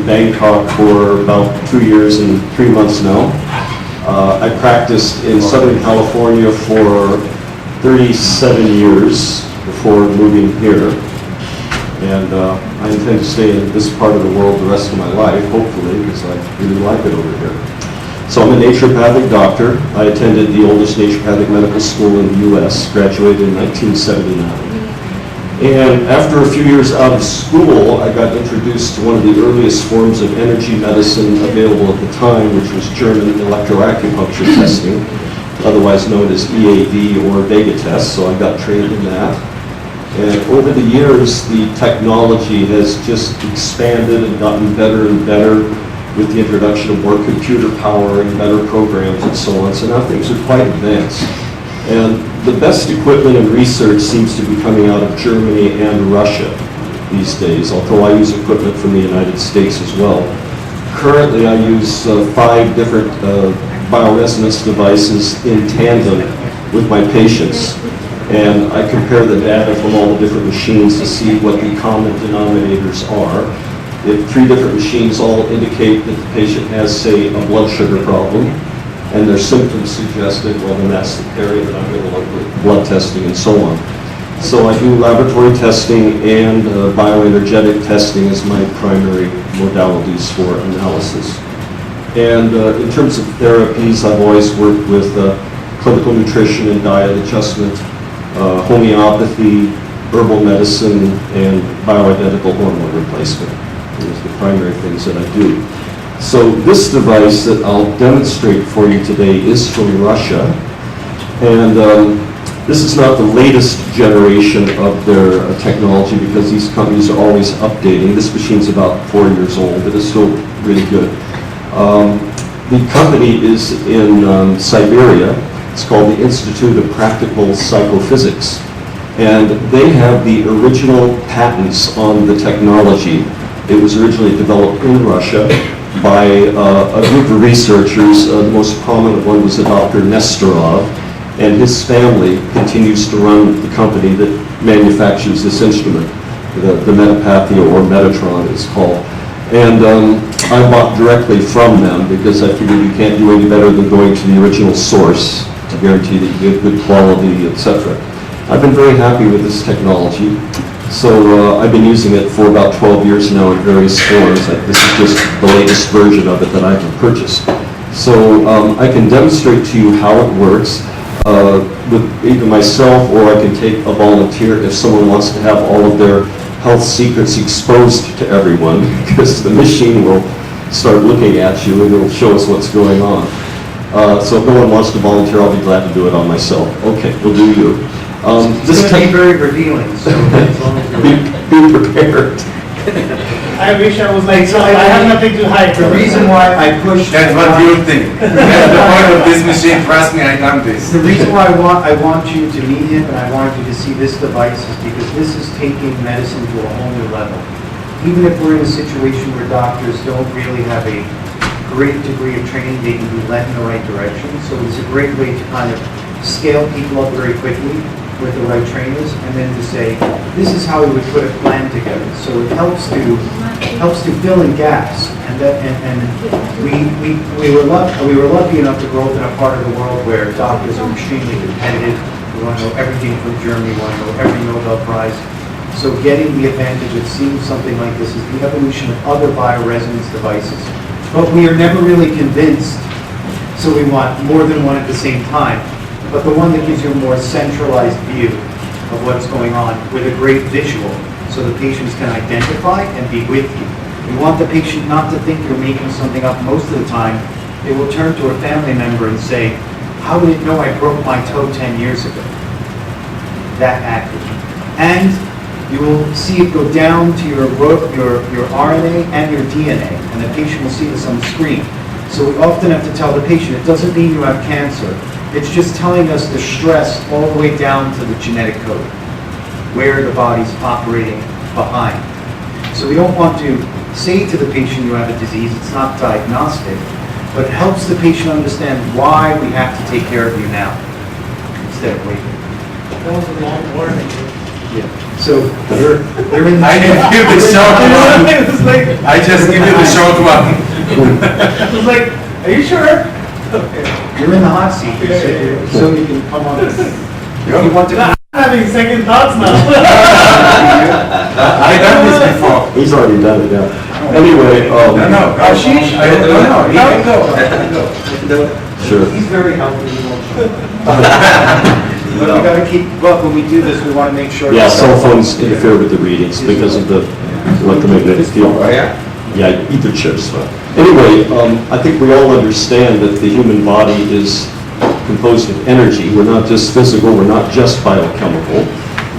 Bangkok for about 2 years and 3 months now. I practiced in Southern California for 37 years before moving here. And I intend to stay in this part of the world the rest of my life, hopefully, because I really like it over here. So I'm a naturopathic doctor. I attended the oldest naturopathic medical school in the U.S., graduated in 1979. And after a few years out of school, I got introduced to one of the earliest forms of energy medicine available at the time, which was German electroacupuncture testing, otherwise known as EAV or Vega test, so I got trained in that. And over the years, the technology has just expanded and gotten better and better with the introduction of more computer power and better programs and so on. So now things are quite advanced. And the best equipment and research seems to be coming out of Germany and Russia these days, although I use equipment from the United States as well. Currently, I use 5 different bioresonance devices in tandem with my patients. And I compare the data from all the different machines to see what the common denominators are. If 3 different machines all indicate that the patient has, say, a blood sugar problem, and their symptoms suggested, well, then that's the area that I'm going to look with blood testing and so on. So I do laboratory testing and bioenergetic testing as my primary modalities for analysis. And in terms of therapies, I've always worked with clinical nutrition and diet adjustment, homeopathy, herbal medicine, and bioidentical hormone replacement. Those are the primary things that I do. So this device that I'll demonstrate for you today is from Russia, and this is not the latest generation of their technology because these companies are always updating. This machine's about 4 years old, but it's still really good. The company is in Siberia. It's called the Institute of Practical Psychophysics, and they have the original patents on the technology. It was originally developed in Russia by a group of researchers. The most prominent one was a Dr. Nestorov, and his family continues to run the company that manufactures this instrument, the Metapathia, or Metatron it's called. And I bought directly from them because I figured you can't do any better than going to the original source to guarantee that you get good quality, etc. I've been very happy with this technology. So I've been using it for about 12 years now in various forms. This is just the latest version of it that I can purchase. So I can demonstrate to you how it works with either myself, or I can take a volunteer if someone wants to have all of their health secrets exposed to everyone, because the machine will start looking at you and it'll show us what's going on. So if no one wants to volunteer, I'll be glad to do it on myself. Okay, we'll do you. This is going to be very revealing, so as long as be prepared. I wish I was like, so I have nothing to hide. The reason why I pushed... That's what you think. That's the point of this machine. Trust me, I done this. The reason why I want you to meet him and I want you to see this device is because this is taking medicine to a whole new level. Even if we're in a situation where doctors don't really have a great degree of training, they can be led in the right direction. So it's a great way to kind of scale people up very quickly with the right trainers, and then to say, this is how we would put a plan together. So it helps to fill in gaps. And we were lucky enough to grow up in a part of the world where doctors are extremely competitive. We want to know everything from Germany, we want to know every Nobel Prize. So getting the advantage of seeing something like this is the evolution of other bioresonance devices. But we are never really convinced, so we want more than one at the same time. But the one that gives you a more centralized view of what's going on with a great visual, so the patients can identify and be with you. We want the patient not to think you're making something up. Most of the time, they will turn to a family member and say, how did it know I broke my toe 10 years ago? That accurate. And you will see it go down to your RNA and your DNA, and the patient will see this on the screen. So we often have to tell the patient, it doesn't mean you have cancer. It's just telling us the stress all the way down to the genetic code, where the body's operating behind. So we don't want to say to the patient you have a disease, it's not diagnostic, but it helps the patient understand why we have to take care of you now, instead of waiting. That was a long warning. Yeah. So they're in. I give you the short one. It was like, I just give you the short one. it was like, are you sure? You're in the hot seat, so you can come on. If you want to. I'm having second thoughts now. I done this before. He's already done it, yeah. Anyway, No, Ashish? I don't know. He can go. He can go. Sure. He's very healthy. He won't show. But we gotta keep, but when we do this, we wanna make sure. Yeah, cell phones interfere with the readings because of the electromagnetic field. Yeah, either chip's fine. Anyway, I think we all understand that the human body is composed of energy. We're not just physical, we're not just biochemical.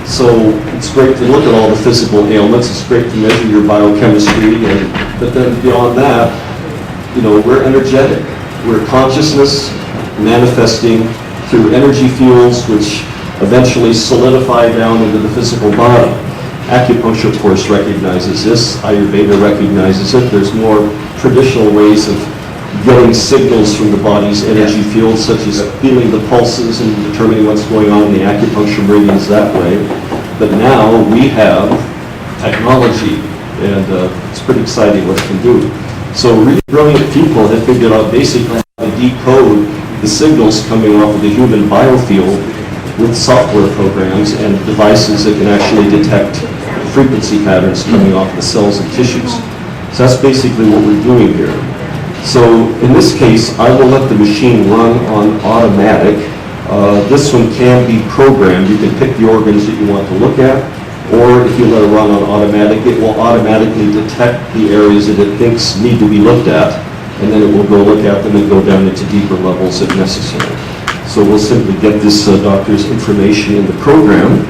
So it's great to look at all the physical ailments, it's great to measure your biochemistry, but then beyond that, you know, we're energetic. We're consciousness manifesting through energy fields which eventually solidify down into the physical body. Acupuncture, of course, recognizes this. Ayurveda recognizes it. There's more traditional ways of getting signals from the body's energy fields, such as feeling the pulses and determining what's going on in the acupuncture meridians that way. But now we have technology, and it's pretty exciting what it can do. So really brilliant people have figured out basically how to decode the signals coming off of the human biofield with software programs and devices that can actually detect frequency patterns coming off the cells and tissues. So that's basically what we're doing here. So in this case, I will let the machine run on automatic. This one can be programmed. You can pick the organs that you want to look at, or if you let it run on automatic, it will automatically detect the areas that it thinks need to be looked at, and then it will go look at them and go down into deeper levels if necessary. So we'll simply get this doctor's information in the program,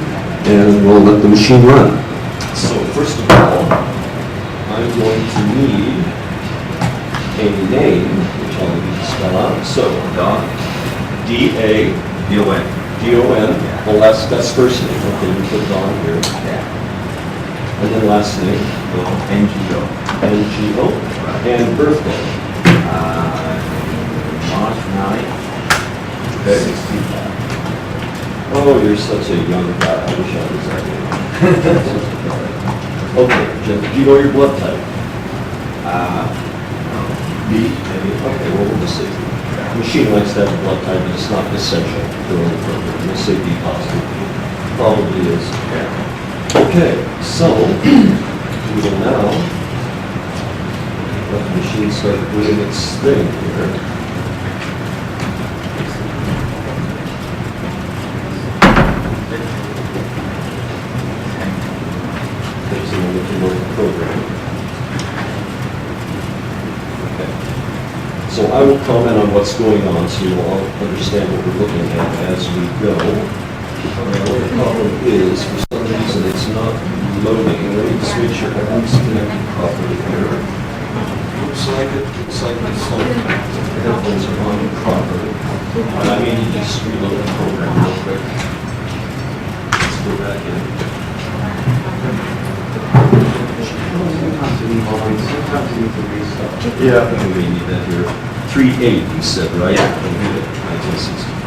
and we'll let the machine run. So first of all, I'm going to need a name, which I'll need to spell out. So, Don, D-A-D-O-N. D-O-N. Well, that's first name. Okay, we put Don here. And then last name. NGO. N-G-O. And birthday. March 9th, Okay. 65. Oh, you're such a young guy. I wish I was that young. Okay, Jim, do you know your blood type? B? Maybe. Okay, well, we'll just say the machine likes to have a blood type, but it's not essential to run the program. We'll say B positive. Probably is. Okay, so we will now let the machine start doing its thing here. Takes a moment to load the program. Okay. So I will comment on what's going on so you'll all understand what we're looking at as we go. What the problem is, for some reason, it's not loading. Let me just make sure everything's connected properly here. Looks like it's the headphones are on properly. I may need to just reload the program real quick. Let's go back in. Sometimes you need lines, sometimes you need to restart. Yeah. We may need that here. 3.8, you said, right? Yeah. 1965.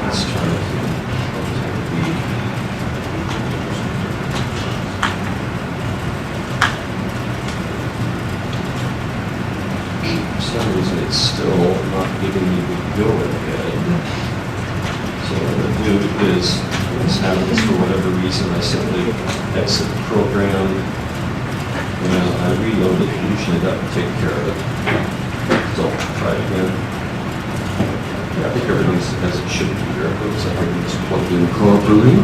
Let's try to for some reason it's still not giving me the go ahead. So what I'm going to do is, when this happens for whatever reason, I simply exit the program and I reload it. Usually that will take care of it. So try it again. Yeah, I think everything's as it should be here. It looks like everything's plugged in properly.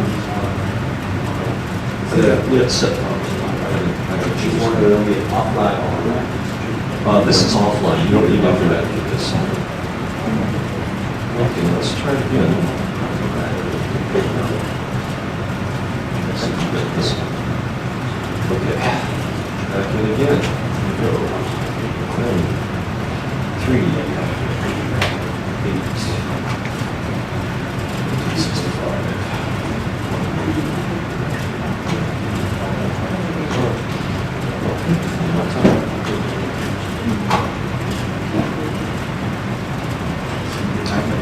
Yeah, it's set up. I can choose one that will be offline or this is offline. You don't need internet for this. Okay, let's try it again. Let's see if we get this one. Okay, back in again. Here we go. 3, 8, 65.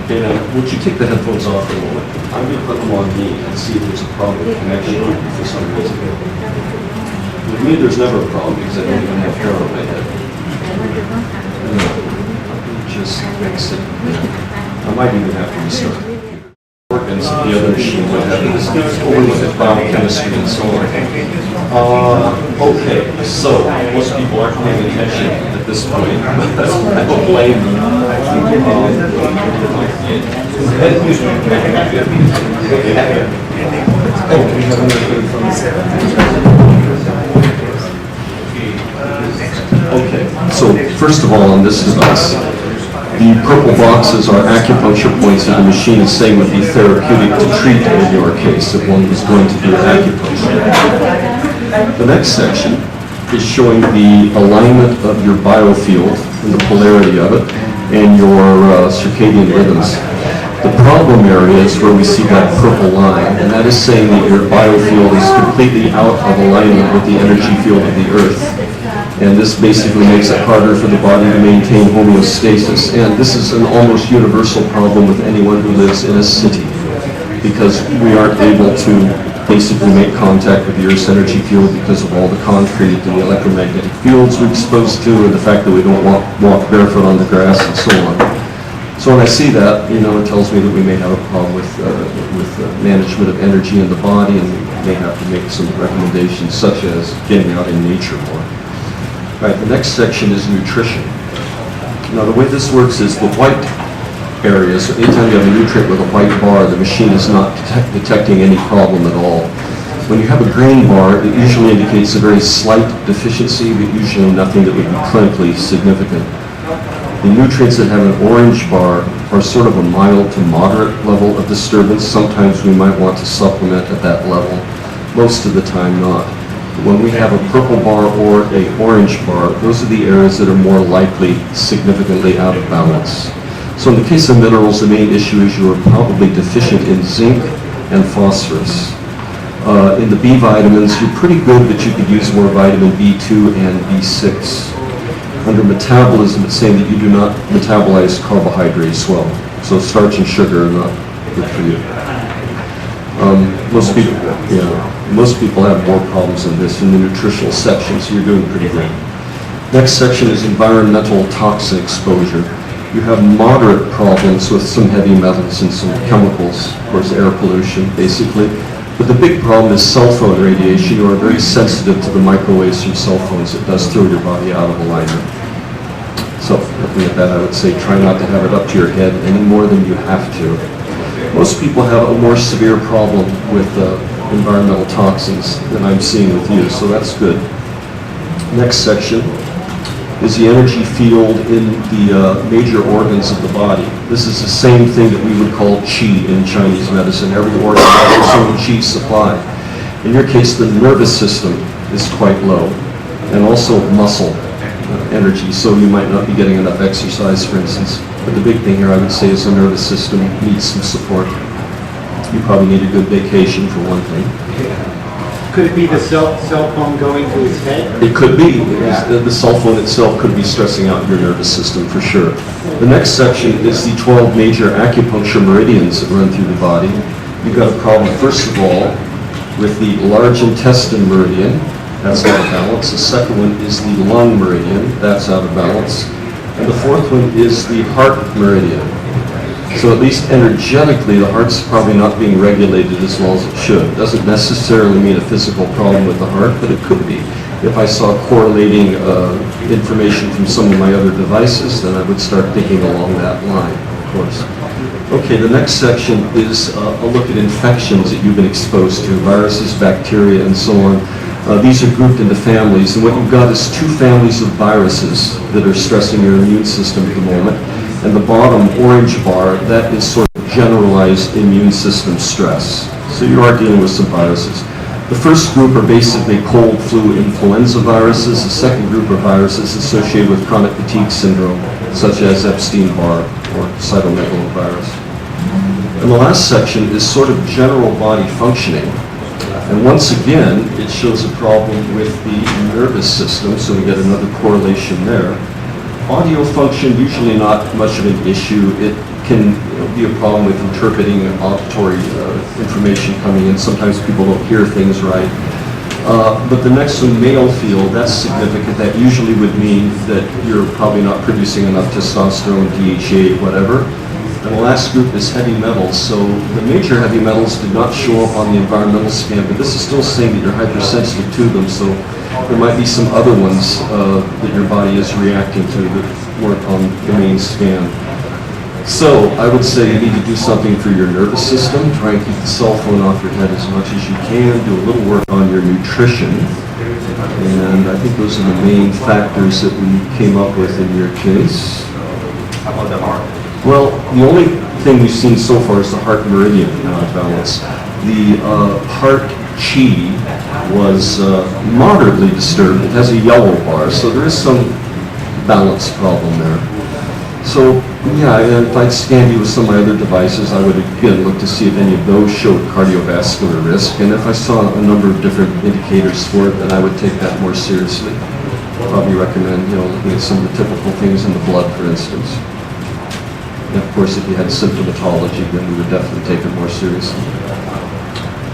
Okay, now would you take the headphones off for a moment? I'm going to put them on me and see if there's a problem with connection for some reason. With me, there's never a problem because I don't even have hair on my head. Just fix it. I might even have to restart. Organs that the other machine would have to look at biochemistry and so on. Okay, so most people aren't paying attention at this point. I don't blame them. Okay, so first of all on this device, the purple boxes are acupuncture points that the machine is saying would be therapeutic to treat in your case if one was going to do acupuncture. The next section is showing the alignment of your biofield and the polarity of it and your circadian rhythms. The problem area is where we see that purple line, and that is saying that your biofield is completely out of alignment with the energy field of the earth. And this basically makes it harder for the body to maintain homeostasis. And this is an almost universal problem with anyone who lives in a city, because we aren't able to basically make contact with the Earth's energy field because of all the concrete and the electromagnetic fields we're exposed to, and the fact that we don't walk barefoot on the grass and so on. So when I see that, it tells me that we may have a problem with management of energy in the body, and we may have to make some recommendations, such as getting out in nature more. Right, the next section is nutrition. Now the way this works is the white areas, anytime you have a nutrient with a white bar, the machine is not detecting any problem at all. When you have a green bar, it usually indicates a very slight deficiency, but usually nothing that would be clinically significant. The nutrients that have an orange bar are sort of a mild to moderate level of disturbance. Sometimes we might want to supplement at that level, most of the time not. When we have a purple bar or an orange bar, those are the areas that are more likely significantly out of balance. So in the case of minerals, the main issue is you are probably deficient in zinc and phosphorus. In the B vitamins, you're pretty good, but you could use more vitamin B2 and B6. Under metabolism, it's saying that you do not metabolize carbohydrates well. So starch and sugar are not good for you. Most people have more problems than this in the nutritional section, so you're doing pretty good. Next section is environmental toxin exposure. You have moderate problems with some heavy metals and some chemicals, of course air pollution basically. But the big problem is cell phone radiation. You are very sensitive to the microwaves from cell phones. It does throw your body out of alignment. So looking at that, I would say try not to have it up to your head any more than you have to. Most people have a more severe problem with environmental toxins than I'm seeing with you, so that's good. Next section is the energy field in the major organs of the body. This is the same thing that we would call qi in Chinese medicine. Every organ has its own qi supply. In your case, the nervous system is quite low, and also muscle energy, so you might not be getting enough exercise, for instance. But the big thing here, I would say, is the nervous system needs some support. You probably need a good vacation, for one thing. Could it be the cell phone going to his head? It could be. The cell phone itself could be stressing out your nervous system, for sure. The next section is the 12 major acupuncture meridians that run through the body. You've got a problem, first of all, with the large intestine meridian. That's out of balance. The second one is the lung meridian. That's out of balance. And the fourth one is the heart meridian. So at least energetically, the heart's probably not being regulated as well as it should. It doesn't necessarily mean a physical problem with the heart, but it could be. If I saw correlating information from some of my other devices, then I would start thinking along that line, of course. Okay, the next section is a look at infections that you've been exposed to, viruses, bacteria, and so on. These are grouped into families, and what you've got is 2 families of viruses that are stressing your immune system at the moment. And the bottom orange bar, that is sort of generalized immune system stress. So you are dealing with some viruses. The first group are basically cold, flu, influenza viruses. The second group are viruses associated with chronic fatigue syndrome, such as Epstein-Barr or cytomegalovirus. And the last section is sort of general body functioning. And once again, it shows a problem with the nervous system, so we get another correlation there. Audio function, usually not much of an issue. It can be a problem with interpreting auditory information coming in. Sometimes people don't hear things right. But the next one, male field, that's significant. That usually would mean that you're probably not producing enough testosterone, DHA, whatever. And the last group is heavy metals. So the major heavy metals did not show up on the environmental scan, but this is still saying that you're hypersensitive to them. So there might be some other ones that your body is reacting to that weren't on the main scan. So I would say you need to do something for your nervous system. Try and keep the cell phone off your head as much as you can. Do a little work on your nutrition. And I think those are the main factors that we came up with in your case. How about the heart? Well, the only thing we've seen so far is the heart meridian balance. The heart chi was moderately disturbed. It has a yellow bar, so there is some balance problem there. So, yeah, and if I'd scanned you with some of my other devices, I would again look to see if any of those showed cardiovascular risk. And if I saw a number of different indicators for it, then I would take that more seriously. Probably recommend, looking at some of the typical things in the blood, for instance. And of course, if you had symptomatology, then we would definitely take it more seriously.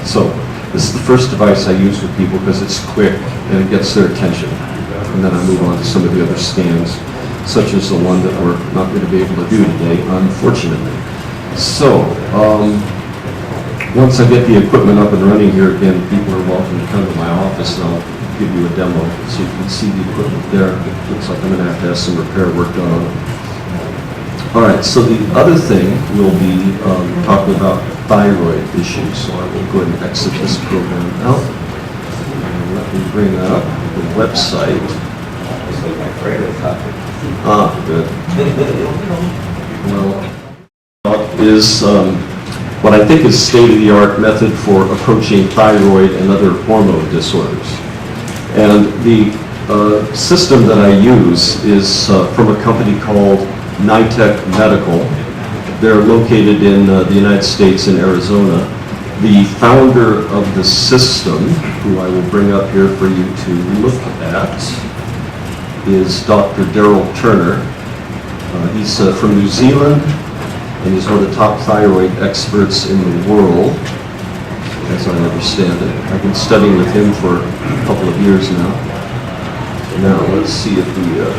So, this is the first device I use with people because it's quick and it gets their attention. And then I move on to some of the other scans, such as the one that we're not going to be able to do today, unfortunately. So, once I get the equipment up and running here again, people are welcome to come to my office and I'll give you a demo so you can see the equipment there. It looks like I'm going to have some repair work done on it. All right, so the other thing we'll be talking about thyroid issues. So I will go ahead and exit this program out. And let me bring up the website. This is my favorite topic. Good. Well, is what I think is state-of-the-art method for approaching thyroid and other hormone disorders. And the system that I use is from a company called Nitec Medical. They're located in the United States in Arizona. The founder of the system, who I will bring up here for you to look at, is Dr. Daryl Turner. He's from New Zealand, and he's one of the top thyroid experts in the world, as I understand it. I've been studying with him for a couple of years now. Now, let's see if we'll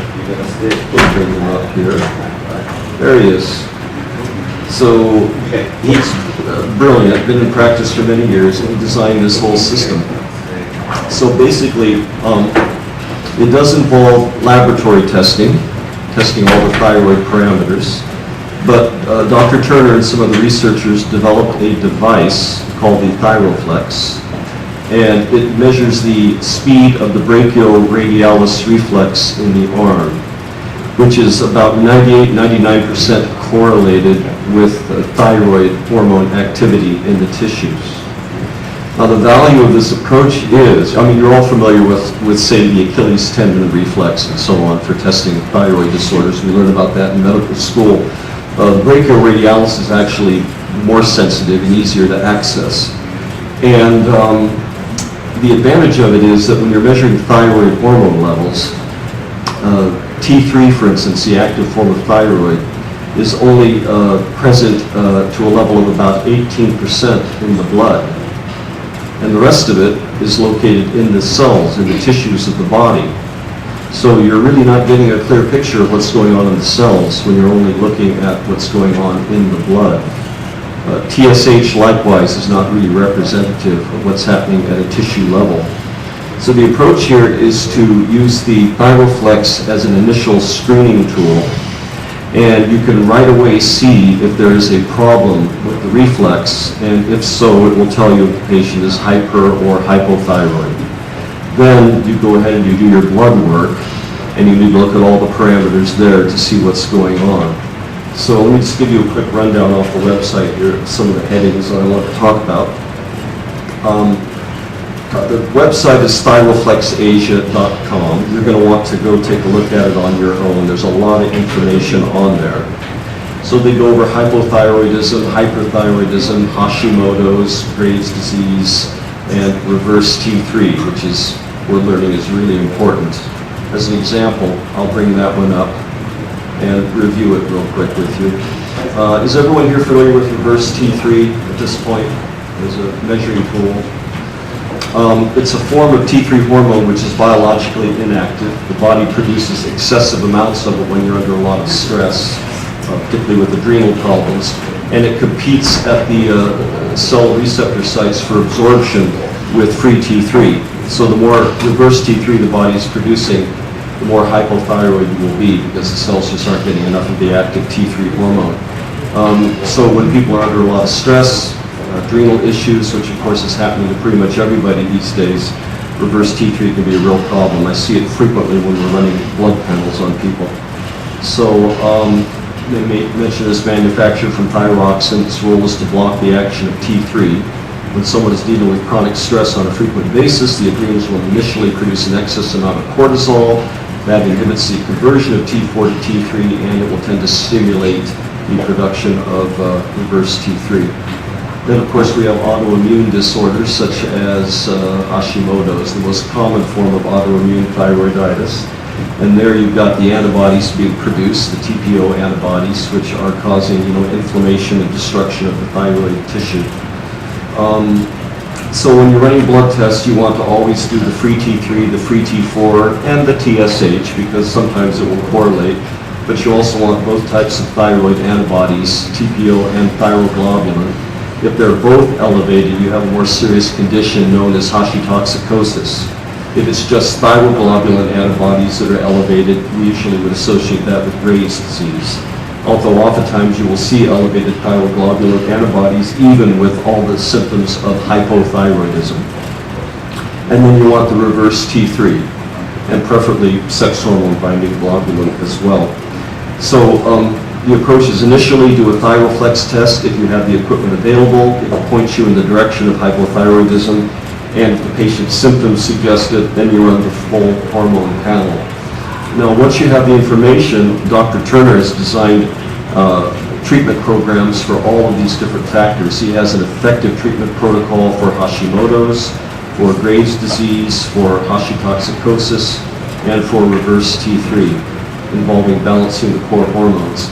bring him up here. There he is. So, he's brilliant, been in practice for many years, and he designed this whole system. So basically, it does involve laboratory testing all the thyroid parameters, but Dr. Turner and some of the researchers developed a device called the Thyroflex, and it measures the speed of the brachioradialis reflex in the arm, which is about 98-99% correlated with thyroid hormone activity in the tissues. Now the value of this approach is, you're all familiar with say, the Achilles tendon reflex and so on for testing thyroid disorders. We learn about that in medical school. Brachioradialis is actually more sensitive and easier to access. And the advantage of it is that when you're measuring thyroid hormone levels, T3, for instance, the active form of thyroid, is only present to a level of about 18% in the blood. And the rest of it is located in the cells, in the tissues of the body. So you're really not getting a clear picture of what's going on in the cells when you're only looking at what's going on in the blood. TSH likewise is not really representative of what's happening at a tissue level. So the approach here is to use the Thyroflex as an initial screening tool, and you can right away see if there is a problem with the reflex, and if so, it will tell you if the patient is hyper or hypothyroid. Then you go ahead and you do your blood work, and you need to look at all the parameters there to see what's going on. So let me just give you a quick rundown off the website here, some of the headings that I want to talk about. The website is thyroflexasia.com. You're going to want to go take a look at it on your own. There's a lot of information on there. So they go over hypothyroidism, hyperthyroidism, Hashimoto's, Graves' disease, and reverse T3, which is, we're learning is really important. As an example, I'll bring that one up and review it real quick with you. Is everyone here familiar with reverse T3 at this point as a measuring tool? It's a form of T3 hormone which is biologically inactive. The body produces excessive amounts of it when you're under a lot of stress, particularly with adrenal problems, and it competes at the cell receptor sites for absorption with free T3. So the more reverse T3 the body is producing, the more hypothyroid you will be because the cells just aren't getting enough of the active T3 hormone. So when people are under a lot of stress, adrenal issues, which of course is happening to pretty much everybody these days, reverse T3 can be a real problem. I see it frequently when we're running blood panels on people. So they may mention this manufactured from thyroxine. Its role is to block the action of T3. When someone is dealing with chronic stress on a frequent basis, the adrenals will initially produce an excess amount of cortisol. That inhibits the conversion of T4 to T3, and it will tend to stimulate the production of reverse T3. Then, of course, we have autoimmune disorders such as Hashimoto's, the most common form of autoimmune thyroiditis. And there you've got the antibodies being produced, the TPO antibodies, which are causing, inflammation and destruction of the thyroid tissue. So when you're running blood tests, you want to always do the free T3, the free T4, and the TSH, because sometimes it will correlate. But you also want both types of thyroid antibodies, TPO and thyroglobulin. If they're both elevated, you have a more serious condition known as Hashimoto's. If it's just thyroglobulin antibodies that are elevated, we usually would associate that with Graves' disease. Although oftentimes you will see elevated thyroglobulin antibodies even with all the symptoms of hypothyroidism. And then you want the reverse T3, and preferably sex hormone binding globulin as well. So the approach is initially do a Thyroflex test if you have the equipment available. It will point you in the direction of hypothyroidism, and if the patient's symptoms suggest it, then you run the full hormone panel. Now, once you have the information, Dr. Turner has designed treatment programs for all of these different factors. He has an effective treatment protocol for Hashimoto's, for Graves' disease, for Hashimoto's, and for reverse T3, involving balancing the core hormones.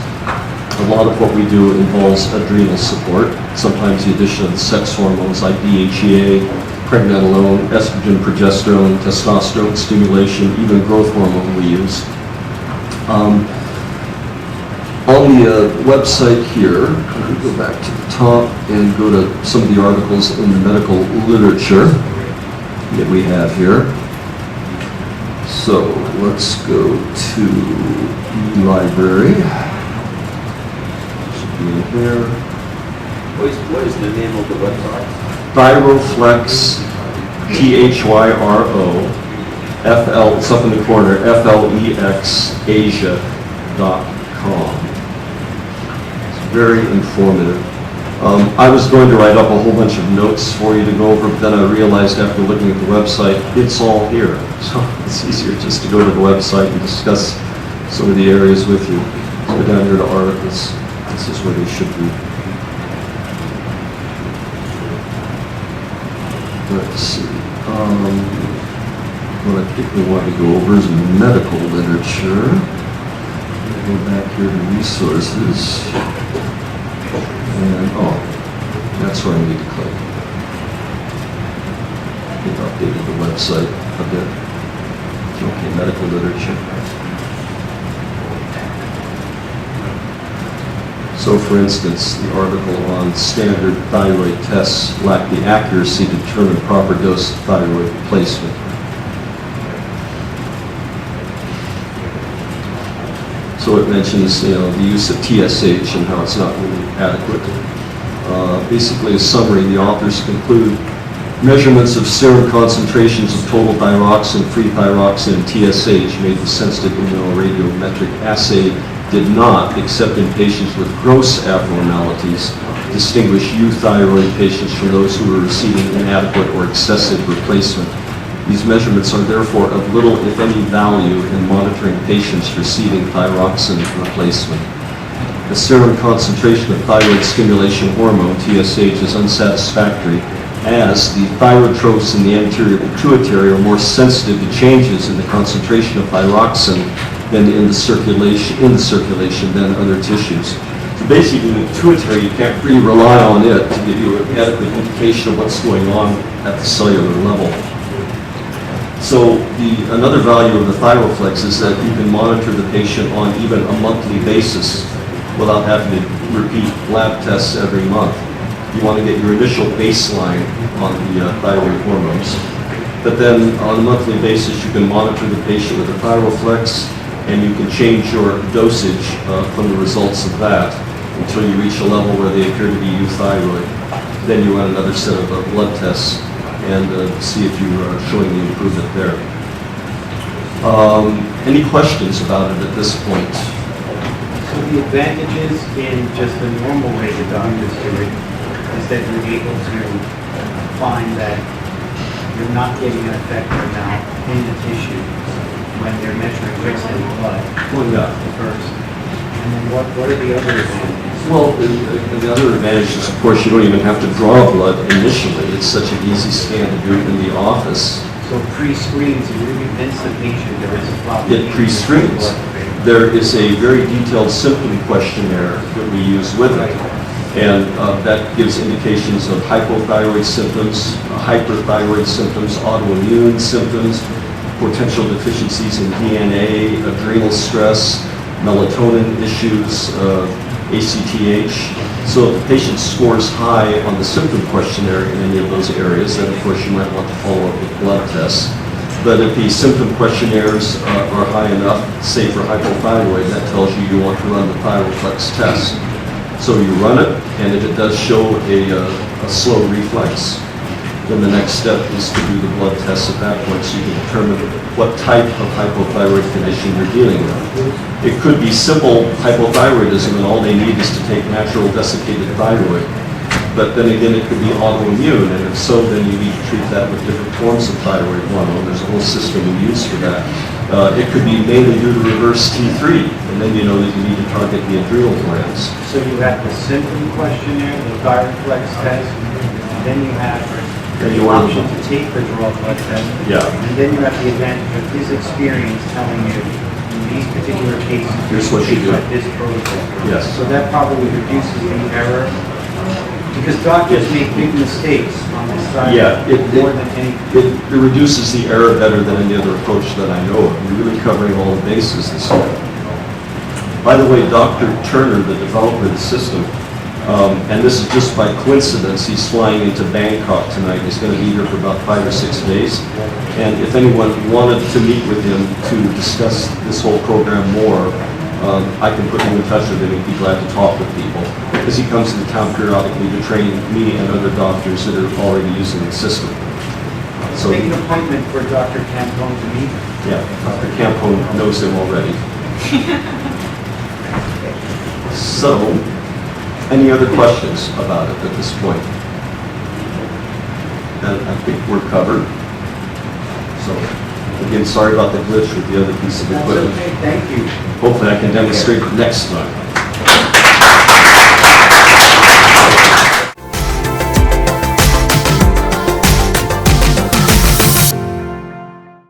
A lot of what we do involves adrenal support, sometimes the addition of the sex hormones like DHEA, pregnenolone, estrogen, progesterone, testosterone stimulation, even growth hormone we use. On the website here, let me go back to the top and go to some of the articles in the medical literature that we have here. So let's go to e-library. Should be in here. What is the name of the website? Thyroflex, Thyro, FL, it's up in the corner, FLEX, Asia.com. It's very informative. I was going to write up a whole bunch of notes for you to go over, but then I realized after looking at the website, it's all here. So it's easier just to go to the website and discuss some of the areas with you. So go down here to articles. This is where they should be. Let's see. What I particularly want to go over is medical literature. Go back here to resources. And, that's where I need to click. They've updated the website a bit. Okay, medical literature. So, for instance, the article on standard thyroid tests lack the accuracy to determine proper dose of thyroid replacement. So it mentions, the use of TSH and how it's not really adequate. Basically, a summary, the authors conclude measurements of serum concentrations of total thyroxine, free thyroxine, and TSH made with sensitive immunoradiometric assay did not, except in patients with gross abnormalities, distinguish euthyroid patients from those who were receiving inadequate or excessive replacement. These measurements are therefore of little, if any, value in monitoring patients receiving thyroxine replacement. The serum concentration of thyroid stimulation hormone, TSH, is unsatisfactory, as the thyrotropes in the anterior pituitary are more sensitive to changes in the concentration of thyroxine than in the circulation than other tissues. basically the pituitary, you can't really rely on it to give you an adequate indication of what's going on at the cellular level. So another value of the Thyroflex is that you can monitor the patient on even a monthly basis without having to repeat lab tests every month. You want to get your initial baseline on the thyroid hormones. But then on a monthly basis, you can monitor the patient with the Thyroflex, and you can change your dosage from the results of that until you reach a level where they appear to be euthyroid. Then you run another set of blood tests and see if you're showing the improvement there. Any questions about it at this point? So the advantages in just the normal way the doctors do it is that you're able to find that you're not getting an effect right now in the tissue when they're measuring just in blood Well, yeah. first. And then what are the other advantages? Well, the other advantage is, of course, you don't even have to draw blood initially. It's such an easy scan to do in the office. So pre-screens, you really convince the patient there is a problem. It pre-screens. There is a very detailed symptom questionnaire that we use with it. And that gives indications of hypothyroid symptoms, hyperthyroid symptoms, autoimmune symptoms, potential deficiencies in DNA, adrenal stress, melatonin issues, ACTH. So if the patient scores high on the symptom questionnaire in any of those areas, then of course you might want to follow up with blood tests. But if the symptom questionnaires are high enough, say for hypothyroid, that tells you you want to run the Thyroflex test. So you run it, and if it does show a slow reflex, then the next step is to do the blood tests at that point so you can determine what type of hypothyroid condition you're dealing with. It could be simple hypothyroidism and all they need is to take natural desiccated thyroid. But then again, it could be autoimmune, and if so, then you need to treat that with different forms of thyroid hormone. There's a whole system we use for that. It could be mainly due to reverse T3, and then you know that you need to target the adrenal glands. So you have the symptom questionnaire, the Thyroflex test, and then you have Then the you want- option to take the draw blood test. Yeah. And then you have the advantage of his experience telling you, in these particular cases, Here's what you treat do. by this protocol. Yes. So that probably reduces the error, because doctors make big mistakes on this side Yeah, more than any. it reduces the error better than any other approach that I know of. You're really covering all the bases this way. By the way, Dr. Turner, the developer of the system, and this is just by coincidence, he's flying into Bangkok tonight. He's going to be here for about 5 or 6 days. And if anyone wanted to meet with him to discuss this whole program more, I can put you in touch with him. He'd be glad to talk with people. Because he comes into town periodically to train me and other doctors that are already using the system. So, Make an appointment for Dr. Campone to meet. yeah, Dr. Campone knows him already. So, any other questions about it at this point? And I think we're covered. So, again, sorry about the glitch with the other piece of That's equipment. okay, thank you. Hopefully I can demonstrate it next time.